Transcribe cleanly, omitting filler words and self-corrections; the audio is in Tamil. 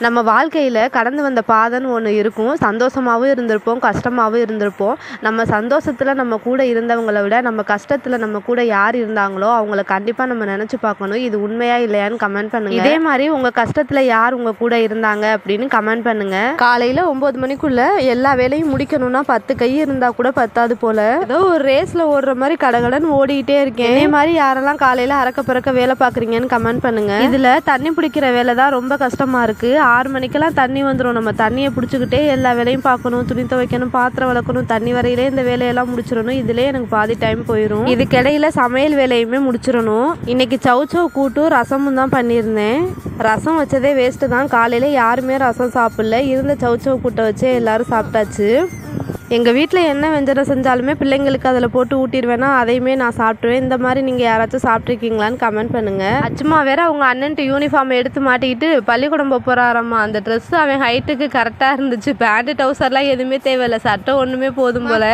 நம்ம வாழ்க்கையில் கடந்து வந்த பாதைன்னு ஒன்று இருக்கும். சந்தோஷமாகவும் இருந்திருப்போம், கஷ்டமாகவும் இருந்திருப்போம். நம்ம சந்தோஷத்தில் நம்ம கூட இருந்தவங்களை விட நம்ம கஷ்டத்தில் நம்ம கூட யார் இருந்தாங்களோ அவங்கள கண்டிப்பாக நம்ம நினச்சி பார்க்கணும். இது உண்மையா இல்லையான்னு கமெண்ட் பண்ணுங்க. இதே மாதிரி உங்கள் கஷ்டத்தில் யார் உங்கள் கூட இருந்தாங்க அப்படின்னு கமெண்ட் பண்ணுங்க. காலையில் 9 மணிக்குள்ள எல்லா வேலையும் முடிக்கணும்னா 10 கை இருந்தால் கூட பத்தாது போல. ஏதோ ஒரு ரேஸில் ஓடுற மாதிரி கடகடன்னு ஓடிக்கிட்டே இருக்கேன். இதே மாதிரி யாரெல்லாம் காலையில் அறக்க பறக்க வேலை பார்க்குறீங்கன்னு கமெண்ட் பண்ணுங்க. இதில் தண்ணி பிடிக்கிற வேலை தான் ரொம்ப கஷ்டமாக இருக்குது. 6 மணிக்கெல்லாம் தண்ணி வந்துடும். நம்ம தண்ணியை பிடிச்சிக்கிட்டே எல்லா வேலையும் பார்க்கணும், துணி துவைக்கணும், பாத்திரம் வளர்க்கணும், தண்ணி வரையிலே இந்த வேலையெல்லாம் முடிச்சிடணும். இதிலே எனக்கு பாதி டைம் போயிடும். இதுக்கிடையில சமையல் வேலையுமே முடிச்சிடணும். இன்னைக்கு சவுச்சவு கூட்டும் ரசமும் தான் பண்ணியிருந்தேன். ரசம் வச்சதே வேஸ்ட்டு தான். காலையில் யாருமே ரசம் சாப்பிடல. இருந்த சவுச்சவு கூட்டை வச்சு எல்லாரும் சாப்பிட்டாச்சு. எங்கள் வீட்டில் என்ன வெஞ்சனம் செஞ்சாலுமே பிள்ளைங்களுக்கு அதில் போட்டு ஊட்டிடுவேன்னா அதையுமே நான் சாப்பிட்ருவேன். இந்த மாதிரி நீங்கள் யாராச்சும் சாப்பிட்ருக்கீங்களான்னு கமெண்ட் பண்ணுங்கள். அச்சுமா வேற அவங்க அண்ணன்ட்டு யூனிஃபார்ம் எடுத்து மாட்டிக்கிட்டு பள்ளிக்கூடம் போகிறாராம்மா. அந்த ட்ரெஸ்ஸு அவன் ஹைட்டுக்கு கரெக்டாக இருந்துச்சு. பேண்ட்டு டவுசர்லாம் எதுவுமே தேவையில்லை, சட்டை ஒன்றுமே போதும் போல்.